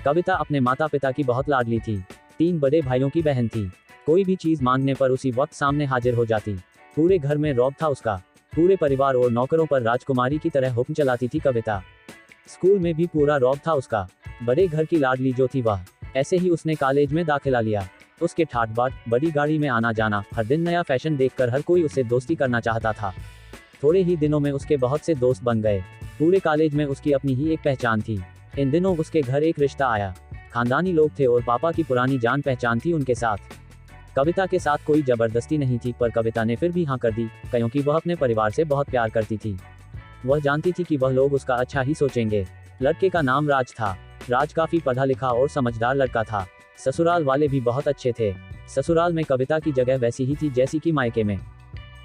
कविता अपने माता पिता की बहुत लाडली थी। 3 बड़े भाइयों की बहन थी। कोई भी चीज मांगने पर उसी वक्त सामने हाजिर हो जाती। पूरे घर में रौब था उसका। पूरे परिवार और नौकरों पर राजकुमारी की तरह हुक्म चलाती थी कविता। स्कूल में भी पूरा रौब था उसका। बड़े घर की लाडली जो थी वह। ऐसे ही उसने कॉलेज में दाखिला लिया। उसके ठाट बाट, बड़ी गाड़ी में आना जाना, हर दिन नया फैशन देखकर हर कोई उससे दोस्ती करना चाहता था। थोड़े ही दिनों में उसके बहुत से दोस्त बन गए। पूरे कॉलेज में उसकी अपनी ही एक पहचान थी। इन दिनों उसके घर एक रिश्ता आया। खानदानी लोग थे और पापा की पुरानी जान पहचान थी उनके साथ। कविता के साथ कोई जबरदस्ती नहीं थी, पर कविता ने फिर भी हाँ कर दी, क्योंकि वह अपने परिवार से बहुत प्यार करती थी। वह जानती थी कि वह लोग उसका अच्छा ही सोचेंगे। लड़के का नाम राज था। राज काफी पढ़ा लिखा और समझदार लड़का था। ससुराल वाले भी बहुत अच्छे थे। ससुराल में कविता की जगह वैसी ही थी जैसी कि मायके में।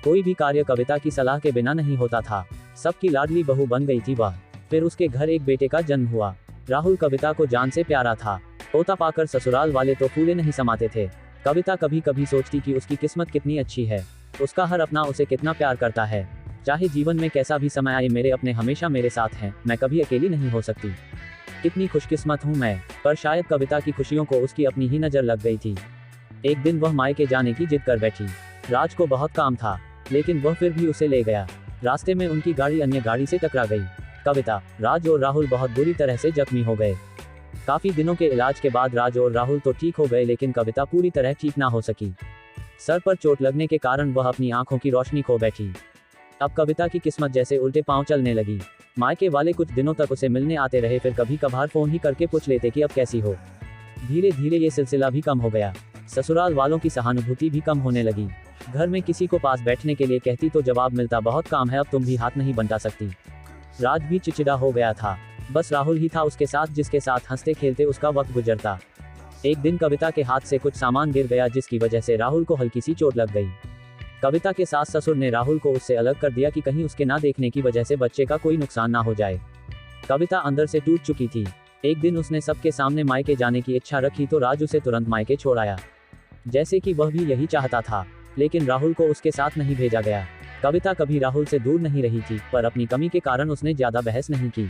कोई भी कार्य कविता की सलाह के बिना नहीं होता था। सबकी लाडली बहू बन गई थी वह। फिर उसके घर एक बेटे का जन्म हुआ। राहुल कविता को जान से प्यारा था। पोता पाकर ससुराल वाले तो फूले नहीं समाते थे। कविता कभी कभी सोचती कि उसकी किस्मत कितनी अच्छी है। उसका हर अपना उसे कितना प्यार करता है। चाहे जीवन में कैसा भी समय आए, मेरे अपने हमेशा मेरे साथ हैं, मैं कभी अकेली नहीं हो सकती। कितनी खुशकिस्मत हूँ मैं। पर शायद कविता की खुशियों को उसकी अपनी ही नजर लग गई थी। एक दिन वह मायके जाने की जिद कर बैठी। राज को बहुत काम था, लेकिन वह फिर भी उसे ले गया। रास्ते में उनकी गाड़ी अन्य गाड़ी से टकरा गई। कविता, राज और राहुल बहुत बुरी तरह से जख्मी हो गए। काफी दिनों के इलाज के बाद राज और राहुल तो ठीक हो गए, लेकिन कविता पूरी तरह ठीक ना हो सकी। सर पर चोट लगने के कारण वह अपनी आंखों की रोशनी खो बैठी। अब कविता की किस्मत जैसे उल्टे पांव चलने लगी। मायके वाले कुछ दिनों तक उसे मिलने आते रहे, फिर कभी कभार फोन ही करके पूछ लेते कि अब कैसी हो। धीरे धीरे ये सिलसिला भी कम हो गया। ससुराल वालों की सहानुभूति भी कम होने लगी। घर में किसी को पास बैठने के लिए कहती तो जवाब मिलता, बहुत काम है, अब तुम भी हाथ नहीं बंटा सकती। राज भी चिचिड़ा हो गया था। बस राहुल ही था उसके साथ, जिसके साथ हंसते खेलते उसका वक्त गुजरता। एक दिन कविता के हाथ से कुछ सामान गिर गया, जिसकी वजह से राहुल को हल्की सी चोट लग गई। कविता के सास ससुर ने राहुल को उससे अलग कर दिया कि कहीं उसके ना देखने की वजह से बच्चे का कोई नुकसान ना हो जाए। कविता अंदर से टूट चुकी थी। एक दिन उसने सबके सामने मायके जाने की इच्छा रखी तो राज उसे तुरंत मायके छोड़ आया, जैसे कि वह भी यही चाहता था। लेकिन राहुल को उसके साथ नहीं भेजा गया। कविता कभी राहुल से दूर नहीं रही थी, पर अपनी कमी के कारण उसने ज्यादा बहस नहीं की।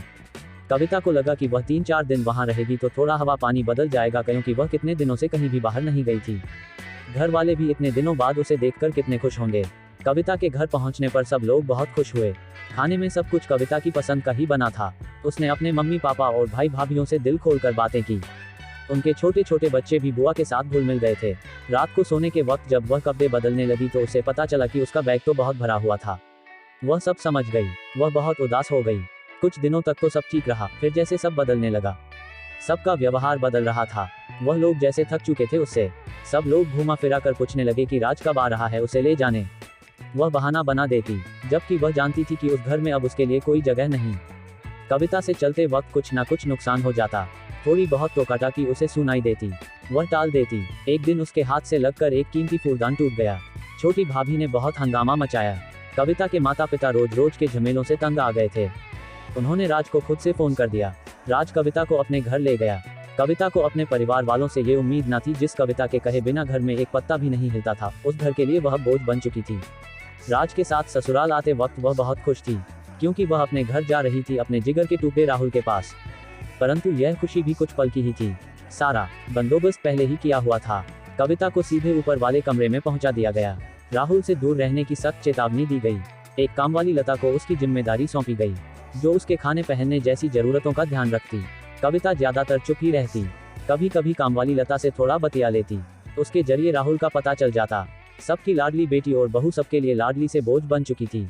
कविता को लगा कि वह 3-4 दिन वहां रहेगी तो थोड़ा हवा पानी बदल जाएगा, क्योंकि वह कितने दिनों से कहीं भी बाहर नहीं गई थी। घर वाले भी इतने दिनों बाद उसे देखकर कितने खुश होंगे। कविता के घर पहुंचने पर सब लोग बहुत खुश हुए। खाने में सब कुछ कविता की पसंद का ही बना था। उसने अपने मम्मी पापा और भाई भाभीयों से दिल खोलकर बातें की। उनके छोटे छोटे बच्चे भी बुआ के साथ घुल मिल गए थे। रात को सोने के वक्त जब वह कपड़े बदलने लगी तो उसे पता चला कि उसका बैग तो बहुत भरा हुआ था। वह सब समझ गई। वह बहुत उदास हो गई। कुछ दिनों तक तो सब ठीक रहा, फिर जैसे सब बदलने लगा। सबका व्यवहार बदल रहा था। वह लोग जैसे थक चुके थे उससे। सब लोग घूमा फिरा कर पूछने लगे कि राज कब आ रहा है, उसे ले जाने। वह बहाना बना देती, जबकि वह जानती थी कि उस घर में अब उसके लिए कोई जगह नहीं। कविता से चलते वक्त कुछ ना कुछ नुकसान हो जाता। थोड़ी बहुत टोकाटाकी उसे सुनाई देती, वह टाल देती। एक दिन उसके हाथ से लगकर एक कीमती फूलदान टूट गया। छोटी भाभी ने बहुत हंगामा मचाया। कविता के माता पिता रोज रोज के झमेलों से तंग आ गए थे। उन्होंने राज को खुद से फोन कर दिया। राज कविता को अपने घर ले गया। कविता को अपने परिवार वालों से ये उम्मीद न थी, जिस कविता के कहे बिना घर में एक पत्ता भी नहीं हिलता था, उस घर के लिए वह बोझ बन चुकी थी। राज के साथ ससुराल आते वक्त वह बहुत खुश थी, क्योंकि वह अपने घर जा रही थी, अपने जिगर के टुकड़े राहुल के पास। परंतु यह खुशी भी कुछ पल की ही थी। सारा बंदोबस्त पहले ही किया हुआ था। कविता को सीधे ऊपर वाले कमरे में पहुंचा दिया गया। राहुल से दूर रहने की सख्त चेतावनी दी गई। एक कामवाली लता को उसकी जिम्मेदारी सौंपी गई, जो उसके खाने पहनने जैसी जरूरतों का ध्यान रखती। कविता ज्यादातर चुप ही रहती। कभी कभी कामवाली लता से थोड़ा बतिया लेती। उसके जरिए राहुल का पता चल जाता। सबकी लाडली बेटी और बहू सबके लिए लाडली से बोझ बन चुकी थी।